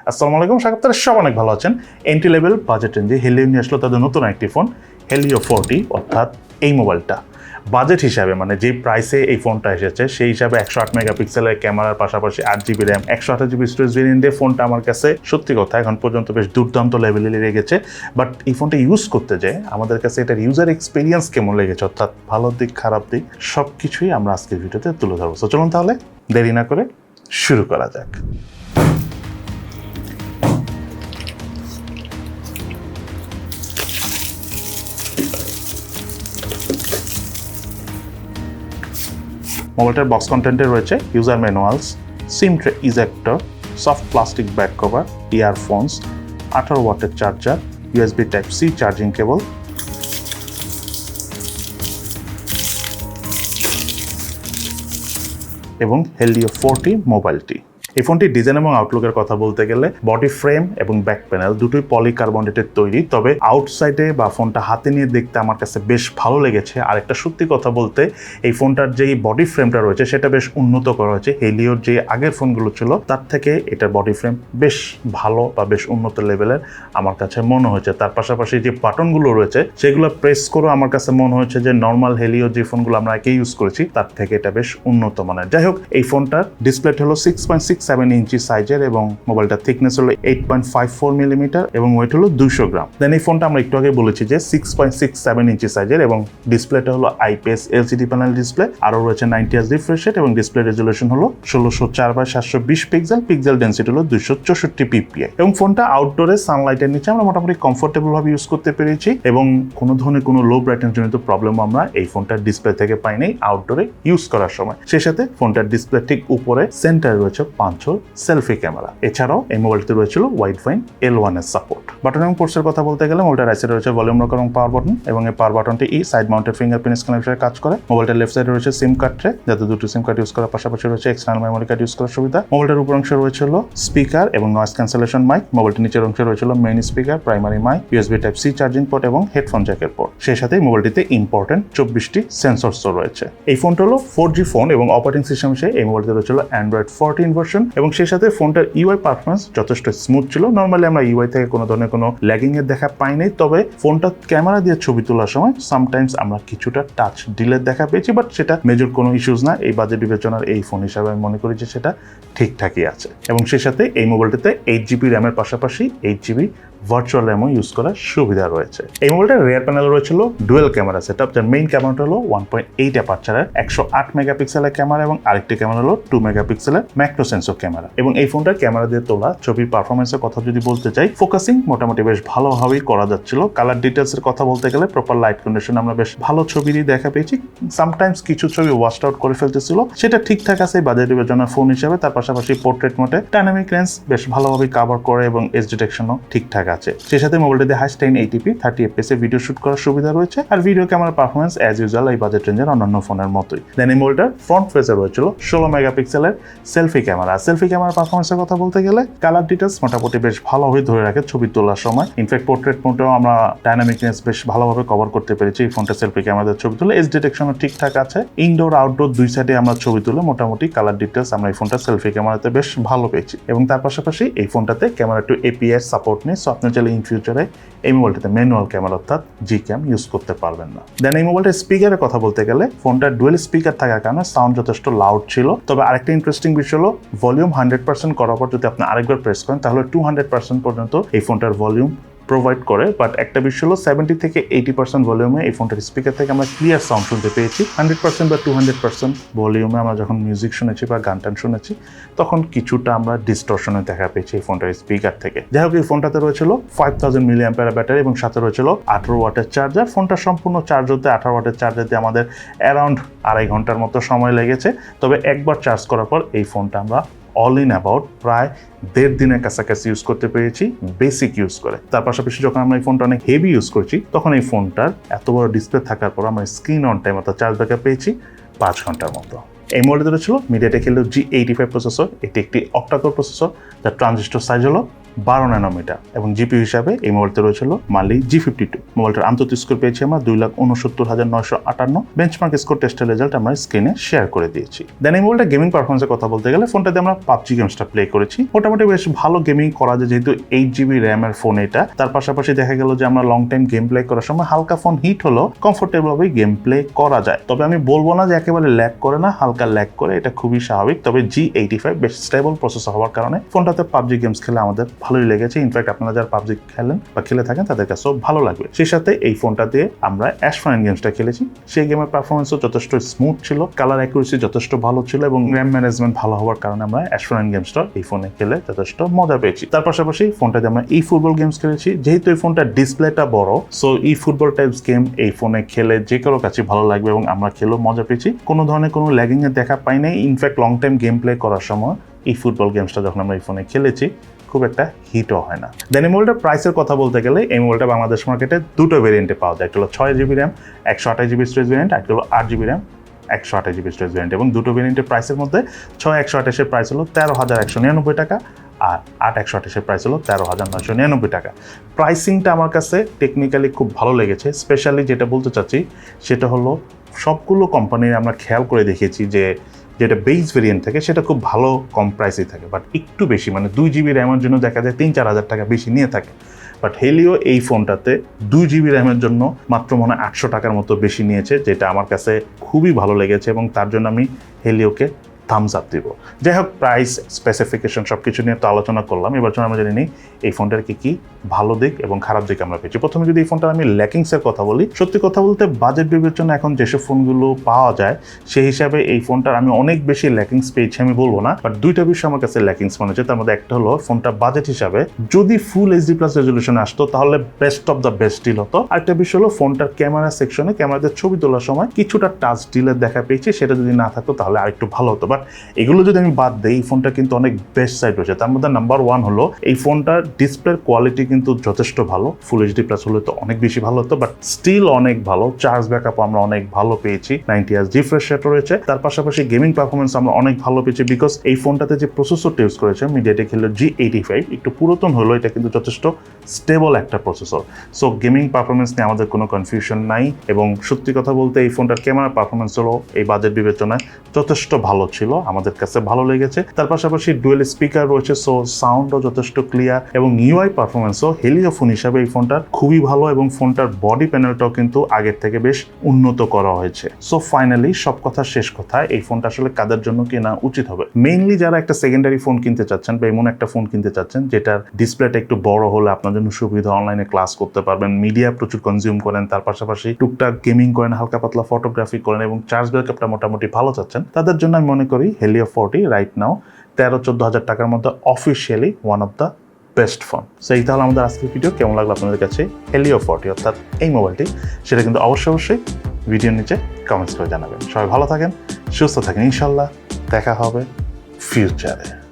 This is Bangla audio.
আসসালামু আলাইকুম, স্বাগত। সব অনেক ভালো আছেন। এন্ট্রি লেভেল বাজেট রেঞ্জে হেলিও নিয়ে আসলো তাদের নতুন একটি ফোন, হেলিও 40, অর্থাৎ এই মোবাইলটা বাজেট হিসাবে মানে যে প্রাইসে এই ফোনটা এসেছে সেই হিসাবে 108 মেগাপিক্সেলের ক্যামেরার পাশাপাশি 8 GB RAM, 128 GB storage variant দিয়ে ফোনটা আমার কাছে সত্যি কথা এখন পর্যন্ত বেশ দুর্দান্ত লেভেলে লেগেছে। বাট এই ফোনটা ইউজ করতে যায় আমাদের কাছে এটার ইউজার এক্সপিরিয়েন্স কেমন লেগেছে, অর্থাৎ ভালো দিক খারাপ দিক সব কিছুই আমরা আজকের ভিডিওতে তুলে ধরবো। তো চলুন তাহলে দেরি না করে শুরু করা যাক। মোবাইলটার বক্স কন্টেন্টে রয়েছে ইউজার ম্যানুয়ালস, সিম tray ejector, soft plastic back cover, earphones, 18 ওয়াটের charger, USB Type-C charging cable এবং হেলিও 40 মোবাইলটি। এই ফোনটির ডিজাইন এবং আউটলুকের কথা বলতে গেলে বডি ফ্রেম এবং ব্যাক প্যানেল দুটোই পলিকার্বনেটের তৈরি, তবে আউটসাইডে বা ফোনটা হাতে নিয়ে দেখতে আমার কাছে বেশ ভালো লেগেছে। আর একটা সত্যি কথা বলতে এই ফোনটার যেই বডি ফ্রেমটা রয়েছে সেটা বেশ উন্নত করা হয়েছে। হেলিওর যে আগের ফোনগুলো ছিল তার থেকে এটার বডি ফ্রেম বেশ ভালো বা বেশ উন্নত লেভেলের আমার কাছে মনে হয়েছে। তার পাশাপাশি যে বাটনগুলো রয়েছে সেগুলো প্রেস করে আমার কাছে মনে হয়েছে যে নর্মাল হেলিও যে ফোনগুলো আমরা আগে ইউজ করেছি তার থেকে এটা বেশ উন্নত মানের। যাই হোক, এই ফোনটার ডিসপ্লেটা হলো 6.67 ইঞ্চি সাইজের এবং মোবাইলটার থিকনেস হলো 8.54 মিলিমিটার এবং ওয়েট হলো 200 গ্রাম। দেন এই ফোনটা আমরা একটু আগে বলেছি যে 6.67 ইঞ্চি সাইজের এবং ডিসপ্লেটা হলো IPS LCD প্যানেল ডিসপ্লে, আরও রয়েছে 90 Hz রিফ্রেশ রেট এবং ডিসপ্লে রেজুলেশন হলো 1604/720 পিক্সেল, পিক্সেল ডেন্সিটি হলো 264 PPI এবং ফোনটা আউটডোরে সানলাইটের নিচে আমরা মোটামুটি কমফোর্টেবল ভাবে ইউজ করতে পেরেছি এবং কোনো ধরনের কোনো লো ব্রাইটনেস জনিত প্রবলেম আমরা এই ফোনটার ডিসপ্লে থেকে পাইনি আউটডোরে ইউজ করার সময়। সেই সাথে ফোনটার ডিসপ্লে ঠিক উপরে সেন্টারে রয়েছে পাঁচর সেলফি ক্যামেরা। এছাড়াও এই মোবাইলটিতে রয়েছিল ওয়াইড ফাইন L1 এর সাপোর্ট। বাটন এবং পোর্টসের কথা বলতে গেলে মোবাইলটার রাইট সাইডে রয়েছে ভলিউম রকার এবং পাওয়ার বাটন এবং এই পাওয়ার বাটনটি সাইড মাউন্টেড ফিঙ্গারপ্রিন্ট স্ক্যানার হিসেবে কাজ করে। মোবাইলটার লেফট সাইডে রয়েছে সিম কার্ড ট্রে, যাতে দুটো সিম কার্ড ইউজ করার পাশাপাশি রয়েছে এক্সটার্নাল মেমোরি কার্ড ইউজ করার সুবিধা। মোবাইলটার উপর অংশে রয়েছিল স্পিকার এবং নয়েজ ক্যান্সেলেশন মাইক। মোবাইলটির নিচের অংশে রয়েছিল main speaker, primary mic, USB Type-C charging port এবং হেডফোন জ্যাকের পোর্ট। সেই সাথে মোবাইলটিতে ইম্পর্টেন্ট 24টি সেন্সরস রয়েছে। এই ফোনটা হলো 4G ফোন এবং অপারেটিং সিস্টেম হিসেবে এই মোবাইলটিতে রয়েছিল Android 14 ভার্সন এবং সেই সাথে ফোনটার UI পারফরমেন্স যথেষ্ট স্মুথ ছিল। নর্মালি আমরা UI থেকে কোনো ধরনের কোনো ল্যাগিং এর দেখা পাইনি, তবে ফোনটা ক্যামেরা দিয়ে ছবি তোলার সময় সামটাইমস আমরা কিছুটা টাচ ডিলের দেখা পেয়েছি, বাট সেটা মেজর কোনো ইস্যুস না। এই বাজেট বিবেচনার এই ফোন হিসাবে আমি মনে করি যে সেটা ঠিকঠাকই আছে এবং সেই সাথে এই মোবাইলটিতে 8 GB র্যামের পাশাপাশি 8 GB ভার্চুয়াল র্যামও ইউজ করার সুবিধা রয়েছে। এই মোবাইলটার রিয়ার প্যানেল রয়েছিল ডুয়েল ক্যামেরা সেটআপ, যার মেইন ক্যামেরাটা হলো 1.8 অ্যাপারচারের 108 মেগাপিক্সেলের ক্যামেরা এবং আরেকটি ক্যামেরা হলো 2 মেগাপিক্সেলের ম্যাক্রো সেন্সর ক্যামেরা। এবং এই ফোনটার ক্যামেরা দিয়ে তোলা ছবির পারফরমেন্সের কথা যদি বলতে চাই, ফোকাসিং মোটামুটি বেশ ভালোভাবেই করা যাচ্ছিল। কালার ডিটেলসের কথা বলতে গেলে প্রপার লাইট কন্ডিশন আমরা বেশ ভালো ছবিরই দেখা পেয়েছি। সামটাইমস কিছু ছবি ওয়াশড আউট করে ফেলতেছিল, সেটা ঠিকঠাক আছে বাজেট বিবেচনার ফোন হিসেবে। তার পাশাপাশি পোর্ট্রেট মোডে ডাইনামিক রেঞ্জ বেশ ভালোভাবে কভার করে এবং এজ ডিটেকশনও ঠিকঠাক আছে। সেই সাথে মোবাইলটিতে হাই 1080p 30 fps এ ভিডিও শুট করার সুবিধা রয়েছে আর ভিডিও ক্যামেরার পারফরমেন্স অ্যাজ ইউজুয়াল এই বাজেট রেঞ্জের অন্যান্য ফোনের মতোই। দেন এই মোবাইলটার ফ্রন্ট ফেসে রয়েছিল 16 মেগাপিক্সেলের সেলফি ক্যামেরা। সেলফি ক্যামেরার পারফরমেন্সের কথা বলতে গেলে কালার ডিটেলস মোটামুটি বেশ ভালোভাবে ধরে রাখে ছবি তোলার সময়। ইনফ্যাক্ট পোর্ট্রেট মোডেও আমরা ডাইনামিক রেঞ্জ বেশ ভালোভাবে কভার করতে পেরেছি এই ফোনটা সেলফি ক্যামেরার ছবি তুলে। এজ ডিটেকশনও ঠিকঠাক আছে। ইনডোর আউটডোর দুই সাইডে আমরা ছবি তুলে মোটামুটি কালার ডিটেলস আমরা এই ফোনটা সেলফি ক্যামেরাতে বেশ ভালো পেয়েছি এবং তার পাশাপাশি এই ফোনটাতে ক্যামেরা টু API সাপোর্ট নেই, সো আপনি চাইলে ইন ফিউচারে এই মোবাইলটাতে ম্যানুয়াল ক্যামেরা অর্থাৎ Gcam ইউজ করতে পারবেন না। দেন এই মোবাইলটার স্পিকারের কথা বলতে গেলে ফোনটার ডুয়েল স্পিকার থাকার কারণে সাউন্ড যথেষ্ট লাউড ছিল। তবে আরেকটা ইন্টারেস্টিং বিষয় হলো ভলিউম 100% করার পর যদি আপনি আরেকবার প্রেস করেন তাহলে 200% পর্যন্ত এই ফোনটার ভলিউম প্রোভাইড করে। বাট একটা বিষয় হলো 70 থেকে 80% ভলিউমে এই ফোনটার স্পিকার থেকে আমরা ক্লিয়ার সাউন্ড শুনতে পেয়েছি। 100% বা 200% ভলিউমে আমরা যখন মিউজিক শুনেছি বা গান টান শুনেছি তখন কিছুটা আমরা ডিস্টরশনে দেখা পেয়েছি এই ফোনটার স্পিকার থেকে। যাই হোক, এই ফোনটাতে রয়েছিল 5000 mAh ব্যাটারি এবং সাথে রয়েছিল 18 ওয়াটের চার্জার। ফোনটা সম্পূর্ণ চার্জ হতে 18 ওয়াটের চার্জার দিয়ে আমাদের অ্যারাউন্ড 2.5 ঘন্টার মতো সময় লেগেছে। তবে একবার চার্জ করার পর এই ফোনটা আমরা অল ইন অ্যাবাউট প্রায় 1.5 দিনের কাছাকাছি ইউজ করতে পেরেছি বেসিক ইউজ করে। তার পাশাপাশি যখন আমরা এই ফোনটা অনেক হেভি ইউজ করছি তখন এই ফোনটার এত বড় ডিসপ্লে থাকার পর আমরা স্ক্রিন অন টাইম অর্থাৎ চার্জ ব্যাকআপ পেয়েছি 5 ঘন্টার মতো। এই মোবাইলটিতে ছিল MediaTek Helio G85 প্রসেসর। এটি একটি অক্টা কোর প্রসেসর, যার ট্রানজিস্টর সাইজ হলো 12 ন্যানোমিটার এবং জিপিইউ হিসাবে এই মোবাইলটা রয়েছিল মালি G52। মোবাইলটার আন্তর্জাতিক স্কোর পেয়েছি আমরা 2,69,958। বেঞ্চমার্ক স্কোর টেস্টের রেজাল্ট আমরা স্ক্রিনে শেয়ার করে দিয়েছি। দেন এই মোবাইলটা গেমিং পারফরমেন্সের কথা বলতে গেলে ফোনটাতে আমরা পাবজি গেমসটা প্লে করেছি, মোটামুটি বেশ ভালো গেমিং করা যায়, যেহেতু 8GB র্যামের ফোন এটা। তার পাশাপাশি দেখা গেল যে আমরা লং টাইম গেম প্লে করার সময় হালকা ফোন হিট হলো কমফোর্টেবল ভাবে গেম প্লে করা যায়। তবে আমি বলবো না যে একেবারে ল্যাগ করে না, হালকা ল্যাগ করে, এটা খুবই স্বাভাবিক। তবে G85 বেশ স্টেবল প্রসেসর হওয়ার কারণে ফোনটাতে পাবজি গেমস খেলে আমাদের ভালোই লেগেছে। ইনফ্যাক্ট আপনারা যারা পাবজি খেলেন বা খেলে থাকেন তাদের কাছেও ভালো লাগবে। সেই সাথে এই ফোনটা দিয়ে আমরা অ্যাশফ্রাইন গেমসটা খেলেছি, সেই গেমের পারফরমেন্সও যথেষ্ট স্মুথ ছিল, কালার অ্যাকুরেসি যথেষ্ট ভালো ছিল এবং র্যাম ম্যানেজমেন্ট ভালো হওয়ার কারণে আমরা অ্যাশফ্রাইন গেমসটা এই ফোনে খেলে যথেষ্ট মজা পেয়েছি। তার পাশাপাশি ফোনটাতে আমরা ফুটবল গেমস খেলেছি, যেহেতু এই ফোনটা ডিসপ্লেটা বড়, সো ফুটবল টাইপস গেম এই ফোনে খেলে যে কারো কাছে ভালো লাগবে এবং আমরা খেলেও মজা পেয়েছি। কোনো ধরনের কোনো ল্যাগিং এর দেখা পাই নাই। In fact long time game play করার সময় ফুটবল গেমসটা যখন আমরা এই ফোনে খেলেছি খুব একটা হিটও হয় না। দেন এই মোবাইলটার প্রাইসের কথা বলতে গেলে এই মোবাইলটা বাংলাদেশ মার্কেটে দুটো ভেরিয়েন্টে পাওয়া যায়, একটা হলো 6GB RAM 128GB storage variant, একটা হলো 8GB RAM 128GB storage variant. এবং দুটো ভেরিয়েন্টের প্রাইসের মধ্যে 6/128 প্রাইস হলো 13,199 টাকা আর 8/128 প্রাইস হলো 13,999 টাকা। প্রাইসিংটা আমার কাছে টেকনিক্যালি খুব ভালো লেগেছে। স্পেশালি যেটা বলতে চাচ্ছি সেটা হলো সবগুলো কোম্পানির আমরা খেয়াল করে দেখেছি যে যেটা বেস ভেরিয়েন্ট থাকে সেটা খুব ভালো কম প্রাইসেই থাকে, বাট একটু বেশি, মানে 2GB র্যামের জন্য দেখা যায় 3-4 হাজার টাকা বেশি নিয়ে থাকে। বাট হেলিও এই ফোনটাতে 2GB র্যামের জন্য মাত্র মনে হয় 800 টাকার মতো বেশি নিয়েছে, যেটা আমার কাছে খুবই ভালো লেগেছে এবং তার জন্য আমি হেলিওকে থামস আপ দিব। যাই হোক, প্রাইস, স্পেসিফিকেশন সব কিছু নিয়ে তো আলোচনা করলাম। এবার জন্য আমরা জেনে নিই এই ফোনটার কি ভালো দিক এবং খারাপ দিক আমরা পেয়েছি। প্রথমে যদি এই ফোনটার আমি ল্যাকিংসের কথা বলি, সত্যি কথা বলতে বাজেট বিবেচনা এখন যেসব ফোনগুলো পাওয়া যায় সেই হিসাবে এই ফোনটার আমি অনেক বেশি ল্যাকিংস পেয়েছি আমি বলবো না, বাট দুইটা বিষয় আমার কাছে ল্যাকিংস মনে হচ্ছে। তার মধ্যে একটা হলো ফোনটা বাজেট হিসাবে যদি ফুল HD+ রেজলিউশনে আসতো তাহলে best of the best deal হতো। আরেকটা বিষয় হলো ফোনটার ক্যামেরা সেকশনে ক্যামেরাতে ছবি তোলার সময় কিছুটা টাচ ডিলের দেখা পেয়েছি, সেটা যদি না থাকতো তাহলে আরেকটু ভালো হতো। বাট এগুলো যদি আমি বাদ দিই, এই ফোনটা কিন্তু অনেক বেস্ট সাইড রয়েছে। তার মধ্যে নাম্বার 1 হলো এই ফোনটার ডিসপ্লের কোয়ালিটি কিন্তু যথেষ্ট ভালো। ফুল HD+ হলে তো অনেক বেশি ভালো হতো, বাট স্টিল অনেক ভালো। চার্জ ব্যাকআপ আমরা অনেক ভালো পেয়েছি, 90Hz রিফ্রেশ রেট রয়েছে। তার পাশাপাশি গেমিং পারফরমেন্স আমরা অনেক ভালো পেয়েছি, বিকজ এই ফোনটাতে যে প্রসেসরটা ইউজ করেছে MediaTek Helio G85, একটু পুরাতন হলো, এটা কিন্তু যথেষ্ট স্টেবল একটা প্রসেসর। সো গেমিং পারফরমেন্স নিয়ে আমাদের কোনো কনফিউশন নাই। এবং সত্যি কথা বলতে এই ফোনটার ক্যামেরা পারফরমেন্স হলো এই বাজেট বিবেচনায় যথেষ্ট ভালো ছিল, আমাদের কাছে ভালো লেগেছে। তার পাশাপাশি ডুয়েল স্পিকার রয়েছে, সো সাউন্ডও যথেষ্ট ক্লিয়ার এবং UI পারফরমেন্সও হেলিও ফোন হিসাবে এই ফোনটার খুবই ভালো এবং ফোনটার বডি প্যানেলটাও কিন্তু আগের থেকে বেশ উন্নত করা হয়েছে। সো ফাইনালি সব কথা শেষ কথা, এই ফোনটা আসলে কাদের জন্য কেনা উচিত হবে? মেইনলি যারা একটা সেকেন্ডারি ফোন কিনতে চাচ্ছেন বা এমন একটা ফোন কিনতে চাচ্ছেন যেটার ডিসপ্লেটা একটু বড় হলে আপনার জন্য সুবিধা, অনলাইনে ক্লাস করতে পারবেন, মিডিয়া প্রচুর কনজিউম করেন, তার পাশাপাশি টুকটাক গেমিং করেন, হালকা পাতলা ফটোগ্রাফি করেন এবং চার্জ ব্যাকআপটা মোটামুটি ভালো চাচ্ছেন, তাদের জন্য আমি মনে করি Helio 40 রাইট নাও 13-14 হাজার টাকার মধ্যে officially one of the best phone. So এই তাহলে আমাদের আজকের ভিডিও। কেমন লাগলো আপনাদের কাছে Helio 40 অর্থাৎ এই মোবাইলটি, সেটা কিন্তু অবশ্যই ভিডিওর নিচে কমেন্টস করে জানাবেন। সবাই ভালো থাকেন, সুস্থ থাকেন, ইনশাল্লাহ দেখা হবে ফিউচারে।